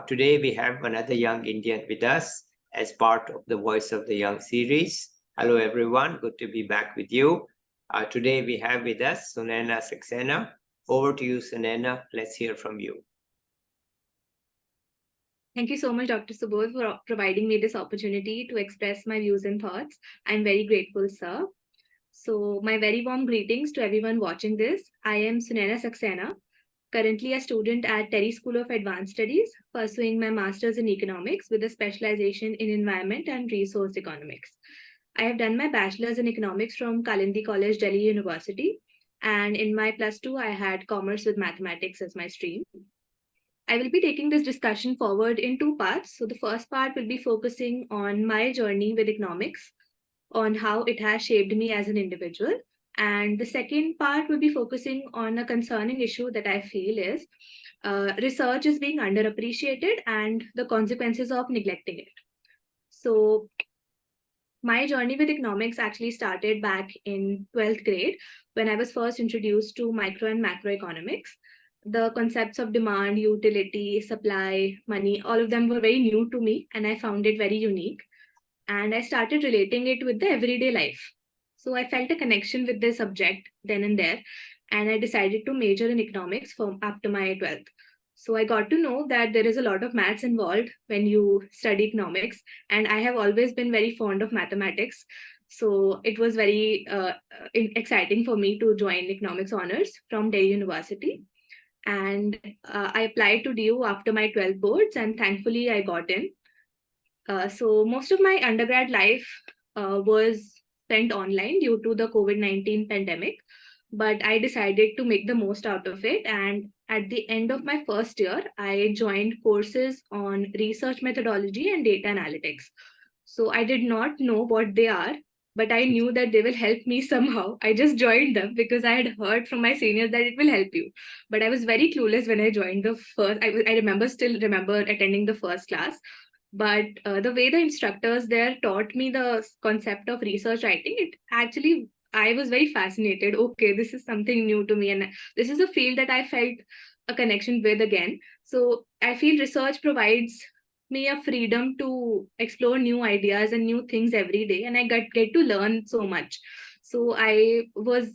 Today we have another young Indian with us as part of the Voice of the Young series. Hello everyone, good to be back with you. Today we have with us Sunaina Saxena. Over to you, Sunaina. Let's hear from you. Thank you so much, Dr. Subodh, for providing me this opportunity to express my views and thoughts. I'm very grateful, sir. So, my very warm greetings to everyone watching this. I am Sunaina Saxena, currently a student at TERI School of Advanced Studies, pursuing my master's in economics with a specialization in environment and resource economics. I have done my bachelor's in economics from Kalindi College, Delhi University, and in my plus two, I had commerce with mathematics as my stream. I will be taking this discussion forward in two parts. So the first part will be focusing on my journey with economics, on how it has shaped me as an individual. And the second part will be focusing on a concerning issue that I feel is research is being underappreciated and the consequences of neglecting it. So my journey with economics actually started back in 12th grade when I was first introduced to micro and macroeconomics. The concepts of demand, utility, supply, money, all of them were very new to me, and I found it very unique. And I started relating it with the everyday life. So I felt a connection with the subject then and there, and I decided to major in economics after my 12th. So I got to know that there is a lot of maths involved when you study economics, and I have always been very fond of mathematics. So it was very exciting for me to join economics honors from Delhi University. And I applied to DU after my 12 boards, and thankfully I got in. So most of my undergrad life was spent online due to the COVID-19 pandemic, but I decided to make the most out of it. And at the end of my first year, I joined courses on research methodology and data analytics. So I did not know what they are, but I knew that they will help me somehow. I just joined them because I had heard from my seniors that it will help you. But I was very clueless when I joined the first. I still remember attending the first class. But the way the instructors there taught me the concept of research writing, it actually, I was very fascinated. Okay, this is something new to me, and this is a field that I felt a connection with again. So I feel research provides me a freedom to explore new ideas and new things every day, and I get to learn so much. So I was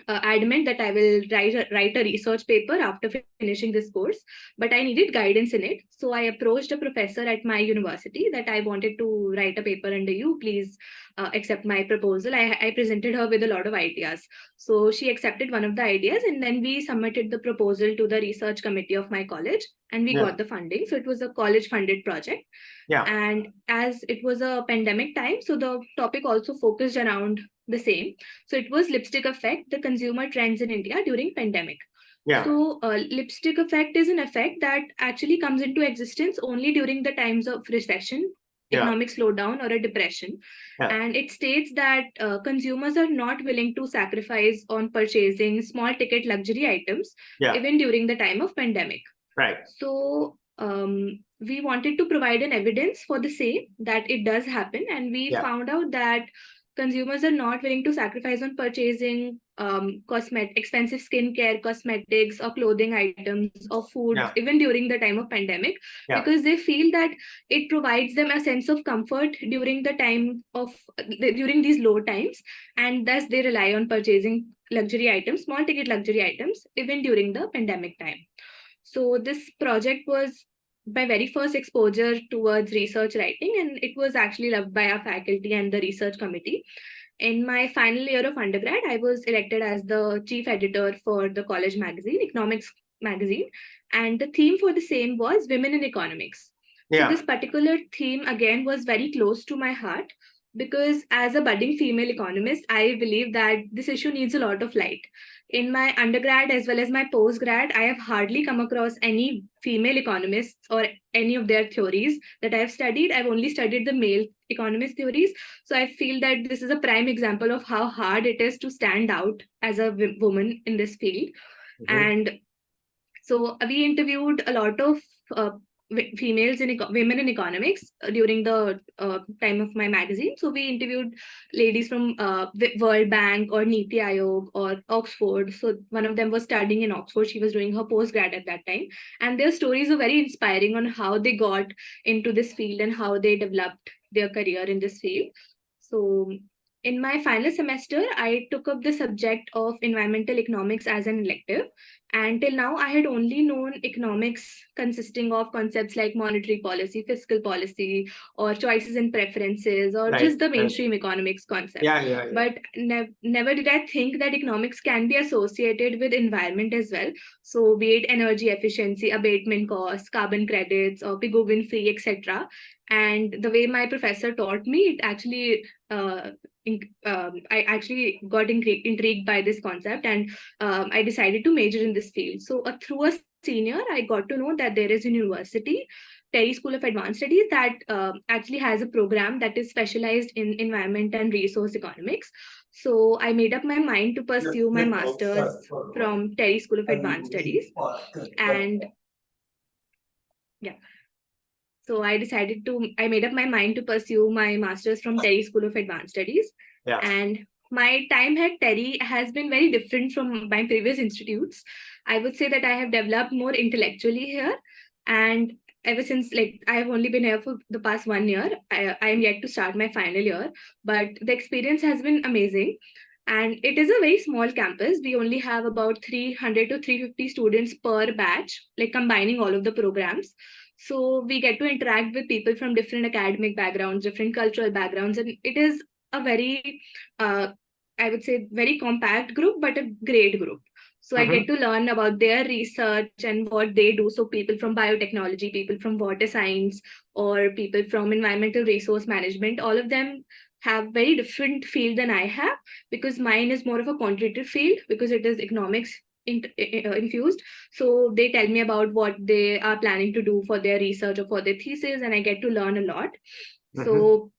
adamant that I will write a research paper after finishing this course, but I needed guidance in it. So I approached a professor at my university that I wanted to write a paper under you. Please accept my proposal. I presented her with a lot of ideas. So she accepted one of the ideas, and then we submitted the proposal to the research committee of my college, and we got the funding. So it was a college funded project. Yeah. And as it was a pandemic time, so the topic also focused around the same. So it was lipstick effect, the consumer trends in India during pandemic. Yeah. So lipstick effect is an effect that actually comes into existence only during the times of recession, economic slowdown, or a depression. And it states that consumers are not willing to sacrifice on purchasing small ticket luxury items, even during the time of pandemic. Right. So we wanted to provide an evidence for the same that it does happen. And we found out that consumers are not willing to sacrifice on purchasing expensive skincare, cosmetics, or clothing items, or food, even during the time of pandemic, because they feel that it provides them a sense of comfort during during these low times, and thus they rely on purchasing luxury items, small ticket luxury items, even during the pandemic time. So this project was my very first exposure towards research writing, and it was actually loved by our faculty and the research committee. In my final year of undergrad, I was elected as the chief editor for the college magazine, Economics Magazine, and the theme for the same was Women in Economics. So this particular theme, again, was very close to my heart, because as a budding female economist, I believe that this issue needs a lot of light. In my undergrad as well as my postgrad, I have hardly come across any female economists or any of their theories that I have studied. I've only studied the male economist theories. So I feel that this is a prime example of how hard it is to stand out as a woman in this field. Mm-hmm. And so we interviewed a lot of females in women in economics during the time of my magazine. So we interviewed ladies from World Bank or Niti Aayog or Oxford. So one of them was studying in Oxford. She was doing her postgrad at that time, and their stories are very inspiring on how they got into this field and how they developed their career in this field. So in my final semester, I took up the subject of environmental economics as an elective. And till now, I had only known economics consisting of concepts like monetary policy, fiscal policy, or choices and preferences, or just the mainstream economics concept. Yeah. But never did I think that economics can be associated with environment as well. So be it energy efficiency, abatement costs, carbon credits, or piggovin free, etc. And the way my professor taught me, it actually I actually got intrigued by this concept, and I decided to major in this field. So through a senior, I got to know that there is a university, TERI School of Advanced Studies, that actually has a program that is specialized in environment and resource economics. So I made up my mind to pursue my master's from TERI School of Advanced Studies. And yeah. So I made up my mind to pursue my master's from TERI School of Advanced Studies. Yeah. And my time at TERI has been very different from my previous institutes. I would say that I have developed more intellectually here. And ever since, like, I have only been here for the past 1 year. I am yet to start my final year, but the experience has been amazing. And it is a very small campus. We only have about 300 to 350 students per batch, like combining all of the programs. So we get to interact with people from different academic backgrounds, different cultural backgrounds, and it is a very, I would say, very compact group, but a great group. So I get to learn about their research and what they do. So people from biotechnology, people from water science, or people from environmental resource management, all of them have very different field than I have, because mine is more of a quantitative field because it is economics infused. So they tell me about what they are planning to do for their research or for their thesis, and I get to learn a lot. So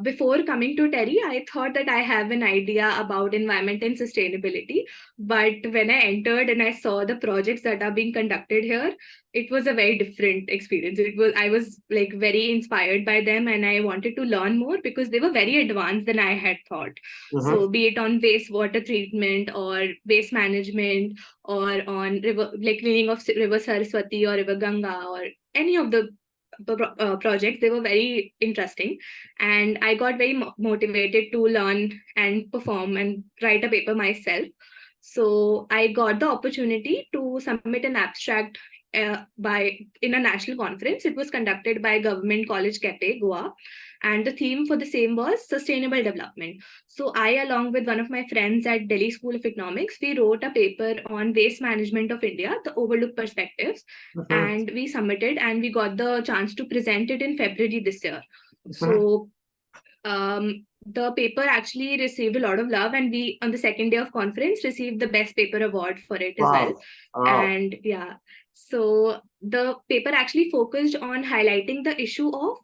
before coming to TERI, I thought that I have an idea about environment and sustainability. But when I entered and I saw the projects that are being conducted here, it was a very different experience. I was like very inspired by them, and I wanted to learn more because they were very advanced than I had thought. So be it on wastewater treatment or waste management, or on river, like cleaning of river Saraswati or river Ganga, or any of the projects, they were very interesting, and I got very motivated to learn and perform and write a paper myself. So I got the opportunity to submit an abstract in a national conference. It was conducted by Government College Kepe, Goa, and the theme for the same was sustainable development. So I, along with one of my friends at Delhi School of Economics, we wrote a paper on waste management of India, the overlooked perspectives, and we submitted, and we got the chance to present it in February this year. So the paper actually received a lot of love, and we, on the second day of conference, received the best paper award for it as well. And yeah, so the paper actually focused on highlighting the issue of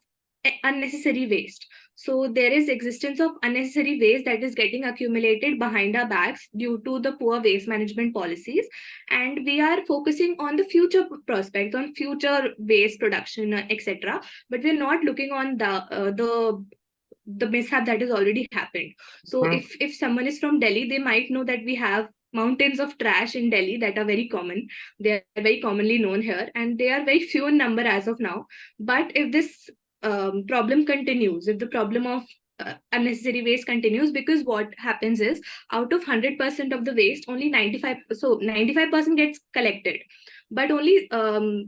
unnecessary waste. So there is existence of unnecessary waste that is getting accumulated behind our backs due to the poor waste management policies, and we are focusing on the future prospects, on future waste production, etc. But we're not looking on the mishap that has already happened. So if someone is from Delhi, they might know that we have mountains of trash in Delhi that are very common. They are very commonly known here, and they are very few in number as of now. But if this problem continues, if the problem of unnecessary waste continues, because what happens is, out of 100% of the waste, only 95% gets collected, but only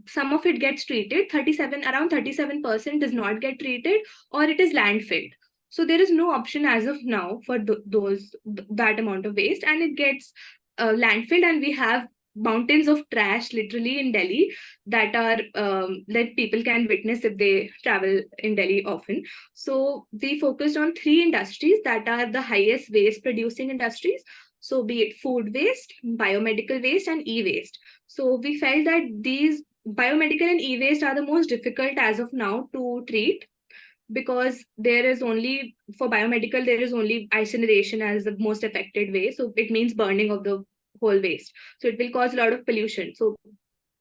some of it gets treated. Around 37% does not get treated, or it is landfilled. So there is no option as of now for that amount of waste, and it gets landfilled, and we have mountains of trash literally in Delhi that are that people can witness if they travel in Delhi often. So we focused on 3 industries that are the highest waste producing industries. So be it food waste, biomedical waste, and e-waste. So we felt that these biomedical and e-waste are the most difficult as of now to treat, because for biomedical, there is only incineration as the most affected way. So it means burning of the whole waste. So it will cause a lot of pollution. So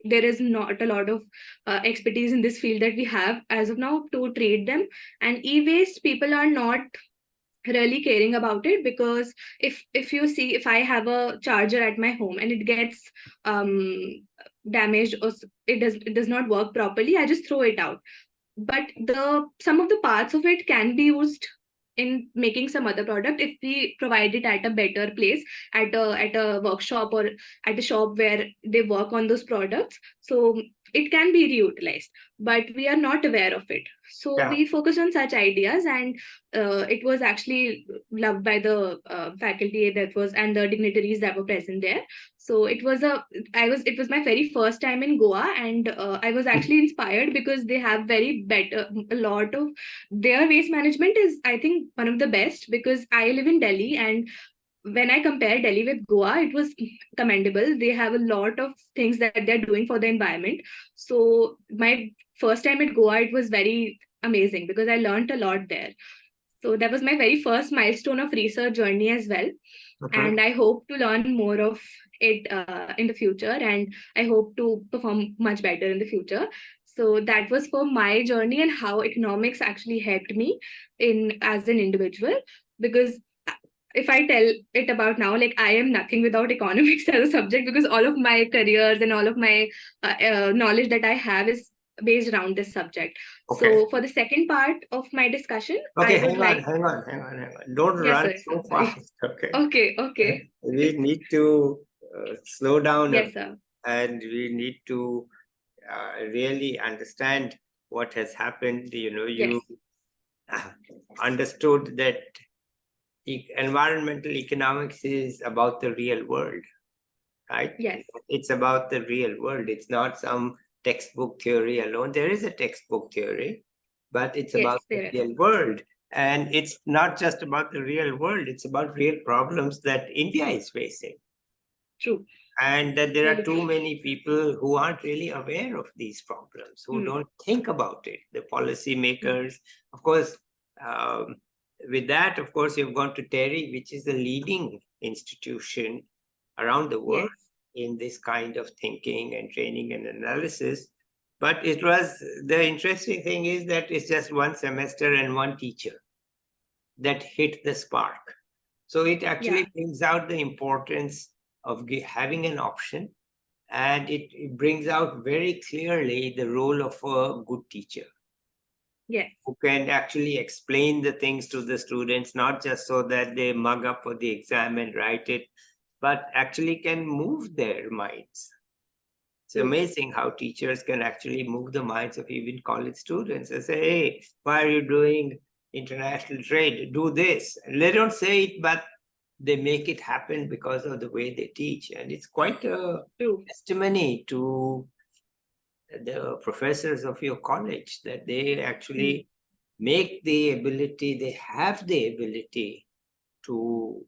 there is not a lot of expertise in this field that we have as of now to treat them. And e-waste, people are not really caring about it, because if you see, if I have a charger at my home and it gets um damaged, or it does not work properly, I just throw it out. But the some of the parts of it can be used in making some other product if we provide it at a better place, at a workshop, or at a shop where they work on those products. So it can be reutilized, but we are not aware of it. So Yeah. we focus on such ideas, and it was actually loved by the faculty that was, and the dignitaries that were present there. So it was my very first time in Goa, and I was actually inspired because they have very better, a lot of their waste management is, I think, one of the best, because I live in Delhi, and when I compare Delhi with Goa, it was commendable. They have a lot of things that they're doing for the environment. So my first time at Goa, it was very amazing because I learned a lot there. So that was my very first milestone of research journey as well. And I hope to learn more of it in the future, and I hope to perform much better in the future. So that was for my journey and how economics actually helped me in as an individual. Because if I tell it about now, like, I am nothing without economics as a subject, because all of my careers and all of my knowledge that I have is based around this subject. Okay. So for the second part of my discussion, Okay, I would like. hang on. Don't Yes, run sir. so Sorry. fast. Okay. Okay. We need to slow down Yes, sir. and we need to really understand what has happened. You Yes. understood that environmental economics is about the real world, right? Yes. It's about the real world. It's not some textbook theory alone. There is a textbook theory, but it's Yes, about the there is. real world. And it's not just about the real world, it's about real problems that India is facing. True. And that there are Very too true. many people who aren't really aware of these problems, who don't think about it. The policy makers, of course, um, with that, of course, you've gone to TERI, which is the leading institution around the world in this kind of thinking and training and analysis. But it was, the interesting thing is that it's just one semester and one teacher that hit the spark. So it actually brings out the importance of having an option, and it brings out very clearly the role of a good teacher. Yes. Who can actually explain the things to the students, not just so that they mug up for the exam and write it, but actually can move their minds. It's amazing how teachers can actually move the minds of even college students and say, hey, why are you doing international trade? Do this. And they don't say it, but they make it happen because of the way they teach. And it's quite a testimony to the professors of your college that they actually make the ability, they have the ability to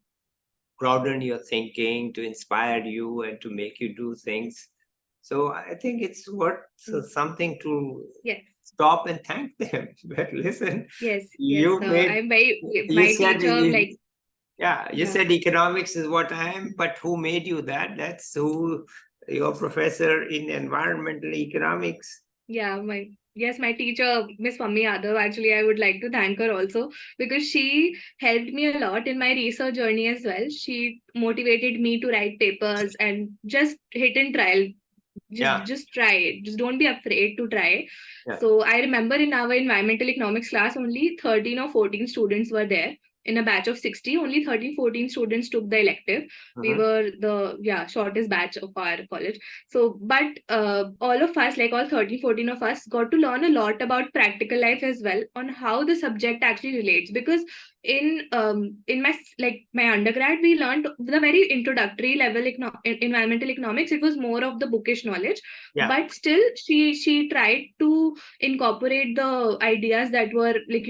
broaden your thinking, to inspire you, and to make you do things. So I think it's worth something to stop and thank them. But listen, you made, I'm very, you my said teacher, like, you said economics is what I am, but who made you that? That's who, your professor in environmental economics. My teacher, Miss Pammi Yadav, actually, I would like to thank her also, because she helped me a lot in my research journey as well. She motivated me to write papers and just hit and trial. Just try it. Just don't be afraid to try. So I remember in our environmental economics class, only 13 or 14 students were there. In a batch of 60, only 13, 14 students took the elective. We were the shortest batch of our college. So, but all of us, like all 13, 14 of us, got to learn a lot about practical life as well, on how the subject actually relates. Because in my undergrad, we learned the very introductory level environmental economics. It was more of the bookish knowledge, but still she tried to incorporate the ideas that were, like,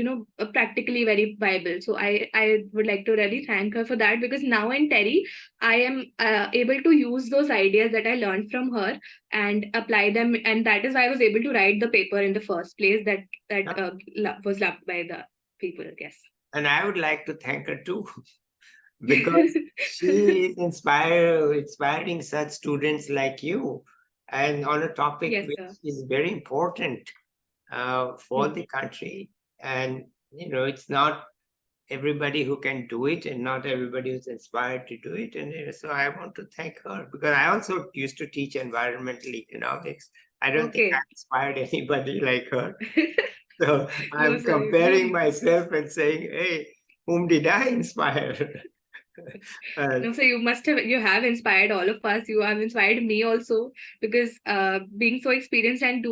practically very viable. So I would like to really thank her for that, because now in TERI I am able to use those ideas that I learned from her and apply them, and that is why I was able to write the paper in the first place that was loved by the people, I guess. And I would like to thank her too, because she is inspiring such students like you and on a topic Yes, which sir. is very important for the country. And, it's not everybody who can do it, and not everybody who's inspired to do it. And so I want to thank her, because I also used to teach environmental economics. I don't think I Okay. inspired anybody like her. So No, I'm sir, you did. comparing myself and saying, hey, whom did I inspire? No, so you have inspired all of us. You have inspired me also, because being so experienced and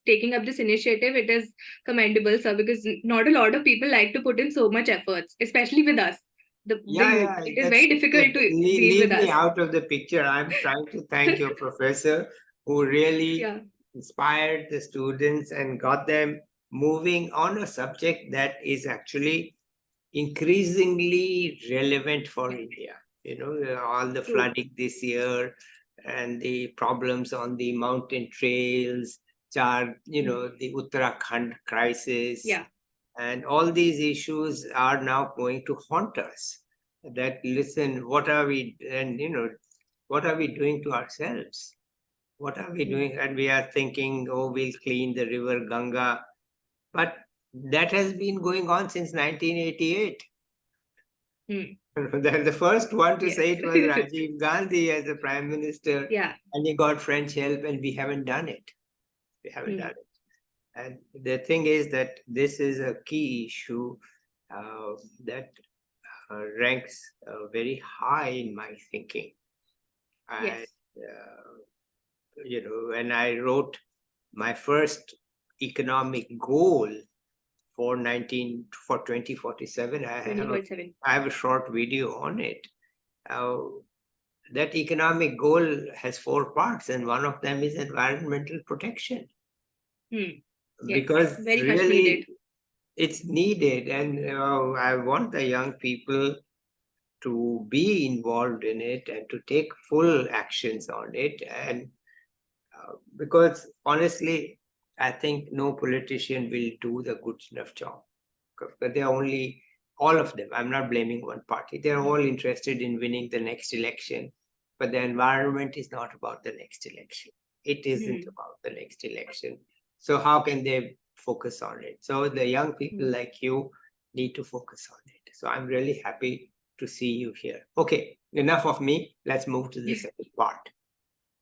taking up this initiative, it is commendable, sir, because not a lot of people like to put in so much efforts, especially with us, the Yeah, youth. yeah, It is that's very difficult okay. to deal Leave with me us. out of the picture. I'm trying to thank your professor, who really Yeah. inspired the students and got them moving on a subject that is actually increasingly relevant for Yeah. India. All the True. flooding this year and the problems on the mountain trails, the Uttarakhand crisis, Yeah. and all these issues are now going to haunt us. That, listen, what are we, and what are we doing to ourselves? What are we Mm. doing? And we are thinking, oh, we'll clean the river Ganga. But that has been going on since 1988. Mm. The first one to say Yes. it was Rajiv Gandhi as the prime minister, Yeah. and he got French help, and we haven't done it. We haven't done Mm. it. And the thing is that this is a key issue that ranks very high in my thinking. And, Yes. when I wrote my first economic goal for 2047, I 2047. have a short video on it. Uh, that economic goal has four parts, and one of them is environmental protection, Mm. Yes. because Very much needed. really it's needed. And I want the young people to be involved in it and to take full actions on it. And because honestly, I think no politician will do the good enough job, but they're only, all of them, I'm not blaming one party, they're all interested in winning the next election. But the environment is not about the next election. It isn't Mm. about the next election. So how can they focus on it? So the young people Mm. like you need to focus on it. So I'm really happy to see you here. Okay, enough of me. Let's move to the second part.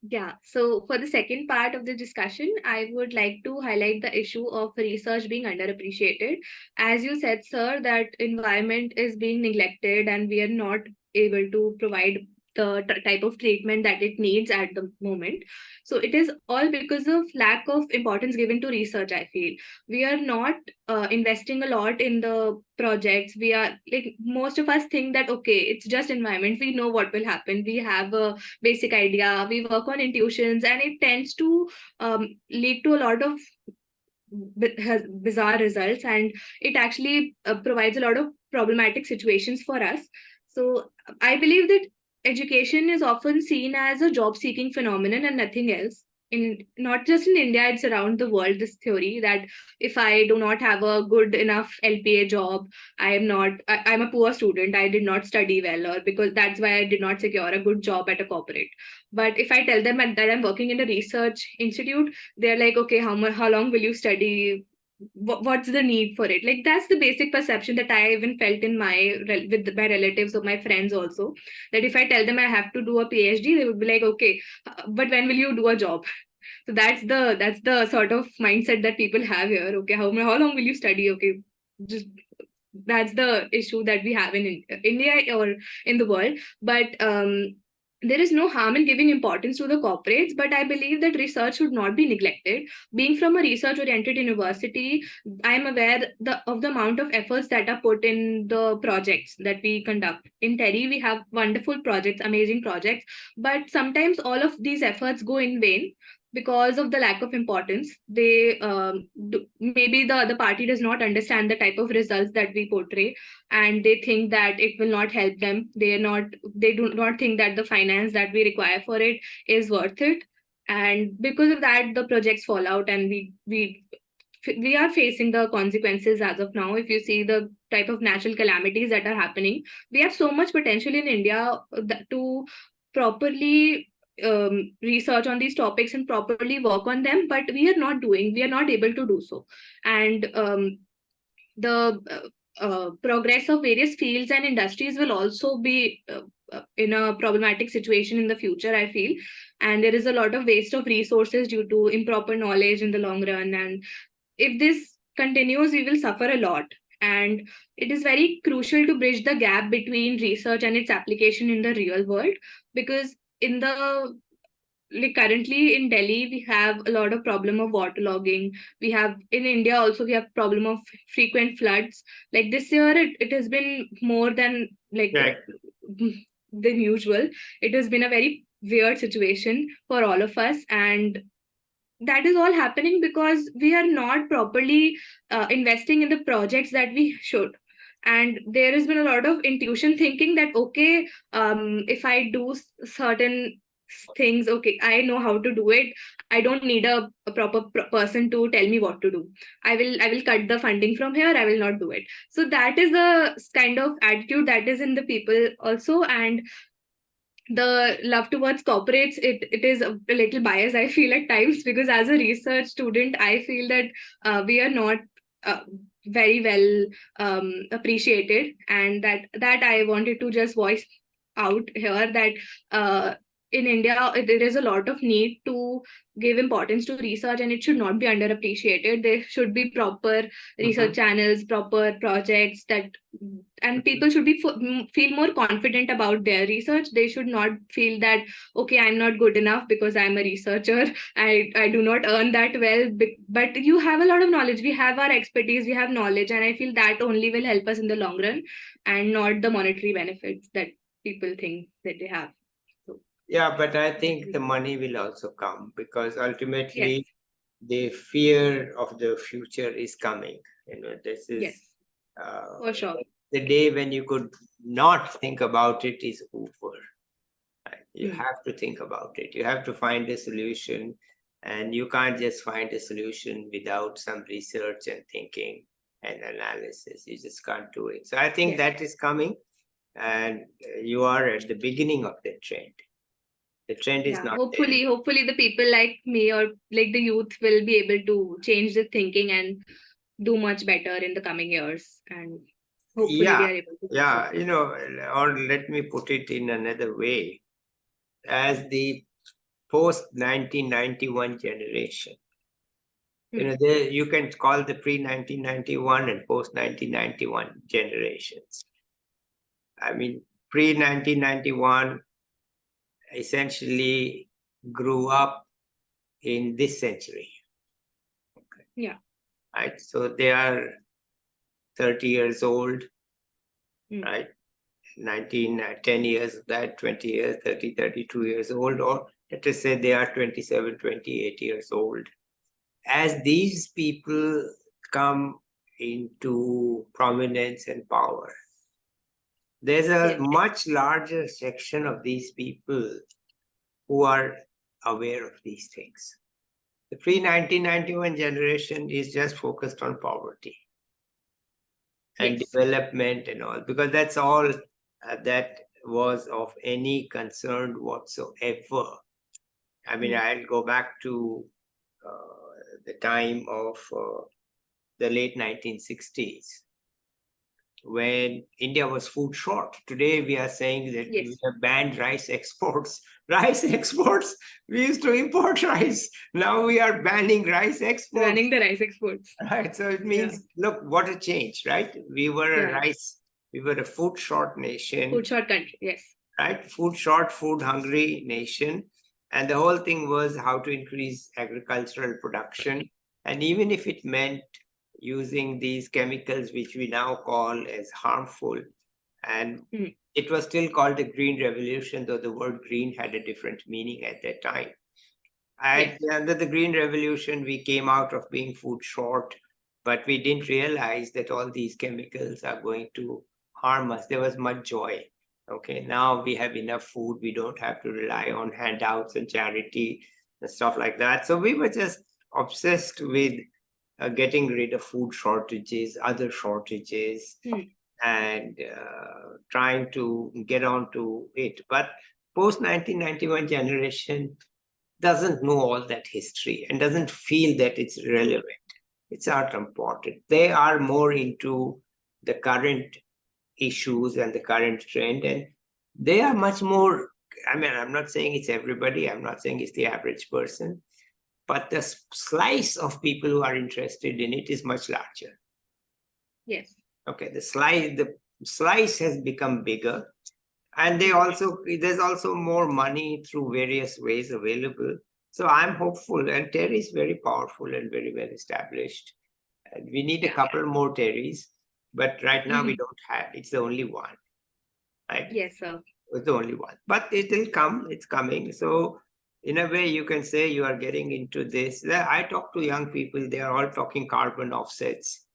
Yeah, so for the second part of the discussion, I would like to highlight the issue of research being underappreciated. As you said, sir, that environment is being neglected and we are not able to provide the type of treatment that it needs at the moment. So it is all because of lack of importance given to research, I feel. We are not investing a lot in the projects. We are like, most of us think that, okay, it's just environment. We know what will happen. We have a basic idea, we work on intuitions, and it tends to lead to a lot of has bizarre results, and it actually provides a lot of problematic situations for us. So I believe that education is often seen as a job seeking phenomenon and nothing else. In not just in India, it's around the world, this theory that if I do not have a good enough LPA job, I'm a poor student, I did not study well, or because that's why I did not secure a good job at a corporate. But if I tell them that I'm working in a research institute, they're like, okay, how long will you study? What's the need for it? Like, that's the basic perception that I even felt in with my relatives or my friends also, that if I tell them I have to do a PhD, they would be like, okay, but when will you do a job? So that's the sort of mindset that people have here. Okay, how long will you study? Okay, just that's the issue that we have in India or in the world. But there is no harm in giving importance to the corporates, but I believe that research should not be neglected. Being from a research oriented university, I am aware of the amount of efforts that are put in the projects that we conduct. In TERI, we have wonderful projects, amazing projects, but sometimes all of these efforts go in vain because of the lack of importance. Maybe the other party does not understand the type of results that we portray, and they think that it will not help them. They do not think that the finance that we require for it is worth it, and because of that the projects fall out, and we are facing the consequences as of now. If you see the type of natural calamities that are happening, we have so much potential in India to properly research on these topics and properly work on them, but we are not able to do so. And the progress of various fields and industries will also be in a problematic situation in the future, I feel. And there is a lot of waste of resources due to improper knowledge in the long run. And if this continues, we will suffer a lot. And it is very crucial to bridge the gap between research and its application in the real world, because in the like currently in Delhi, we have a lot of problem of waterlogging. We have in India also, we have problem of frequent floods. Like this year, it has been more than like Right. than usual. It has been a very weird situation for all of us, and that is all happening because we are not properly investing in the projects that we should. And there has been a lot of intuition thinking that okay, if I do certain things, okay, I know how to do it. I don't need a proper person to tell me what to do. I will cut the funding from here. I will not do it. So that is the kind of attitude that is in the people also. And the love towards corporates, it is a little biased, I feel, at times, because as a research student, I feel that we are not uh, very well appreciated. And that I wanted to just voice out here, that in India, there is a lot of need to give importance to research, and it should not be underappreciated. There should be proper research channels, proper projects, that and people should be feel more confident about their research. They should not feel that okay, I'm not good enough because I'm a researcher. I do not earn that well, but you have a lot of knowledge. We have our expertise, we have knowledge, and I feel that only will help us in the long run, and not the monetary benefits that people think that they have. So Yeah, but I think the money will also come, because yes, ultimately the fear of the future is coming. This is yes, uh, for sure. the day when you could not think about it is over. Right? You have to think about it. You have to find a solution, and you can't just find a solution without some research and thinking and analysis. You just can't do it. So I think Yes. that is coming, and you are at the beginning of the trend. The trend is Yeah, not there. hopefully the people like me, or like the youth, will be able to change the thinking and do much better in the coming years. And hopefully we Yeah, are able to do so. yeah, or let me put it in another way. As the post 1991 generation, there you can call the pre 1991 and post 1991 generations. I mean, pre 1991 essentially grew up in this century. Okay. Yeah. Right. So they are 30 years old, Mm. right? 10 years of that, 20 years, 30, 32 years old, or let us say they are 27, 28 years old. As these people come into prominence and power, there's a Yes. much larger section of these people who are aware of these things. The pre 1991 generation is just focused on poverty and Yes. development and all, because that's all that was of any concern whatsoever. I mean, I'll go back to the time of the late 1960s, when India was food short. Today, we are saying that we Yes. have banned rice exports. Rice exports, we used to import rice. Now we are banning rice exports. Running the rice exports. Right. So it Yeah. means, look, what a change, right? We were Yeah. we were a food short nation. Food short country. Yes. Right? Food short, food hungry nation. And the whole thing was how to increase agricultural production. And even if it meant using these chemicals, which we now call as harmful, and it was still called the Green Revolution, though the word green had a different meaning at that time. And under the Green Revolution, we came out of being food short, but we didn't realize that all these chemicals are going to harm us. There was much joy. Okay, now we have enough food. We don't have to rely on handouts and charity and stuff like that. So we were just obsessed with getting rid of food shortages, other shortages, and trying to get on to it. But post-1991 generation doesn't know all that history and doesn't feel that it's relevant. It's not important. They are more into the current issues and the current trend, and they are much more. I mean, I'm not saying it's everybody, I'm not saying it's the average person, but the slice of people who are interested in it is much larger. Yes. Okay, the slice has become bigger, and there's also more money through various ways available. So I'm hopeful, and TERI is very powerful and very well established. And we need a couple more TERIs, but right now we don't have. It's the only one, right? Yes, sir. It's the only one, but it will come. It's coming. So in a way, you can say you are getting into this. I talk to young people; they are all talking carbon offsets.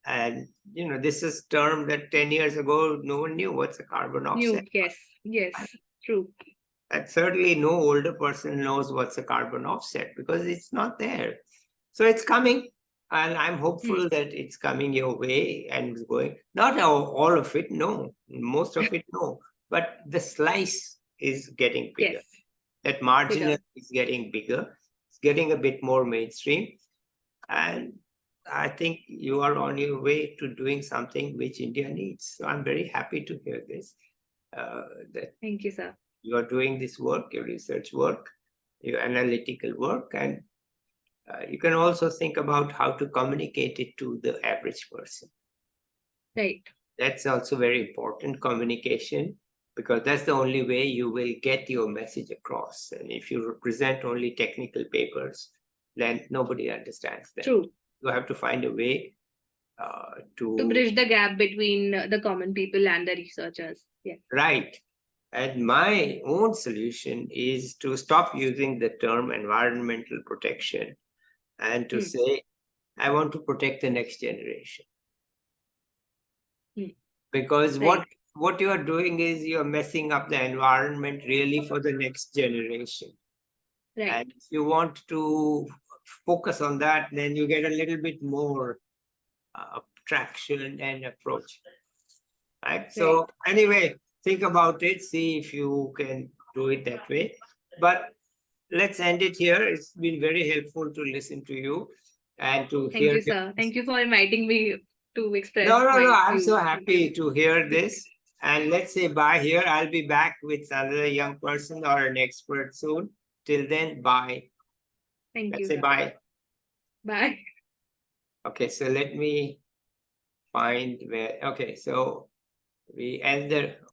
And this is a term that 10 years ago no one knew what's a carbon offset. Yes, true. And certainly no older person knows what's a carbon offset because it's not there. So it's coming, and I'm hopeful that it's coming your way and it's going. Not all of it, no. Most of it, no. But the slice is getting bigger. Yes. That marginal is getting bigger. It's getting a bit more mainstream. And I think you are on your way to doing something which India needs. So I'm very happy to hear this. Thank you, sir. You are doing this work, your research work, your analytical work, and you can also think about how to communicate it to the average person. Right. That's also very important, communication, because that's the only way you will get your message across. And if you present only technical papers, then nobody understands them. True. You have to find a way to bridge the gap between the common people and the researchers. Yeah. Right. And my own solution is to stop using the term environmental protection and to say, I want to protect the next generation. Because what you are doing is you're messing up the environment really for the next generation. Right. And if you want to focus on that, then you get a little bit more traction and approach. Right? So anyway, think about it, see if you can do it that way. But let's end it here. It's been very helpful to listen to you and to hear. Thank you, sir. Thank you for inviting me to express. No, I'm so happy to hear this. And let's say bye here. I'll be back with another young person or an expert soon. Till then, bye. Thank you. Let's say bye. Bye. Okay, so let me find where. Okay, so we end the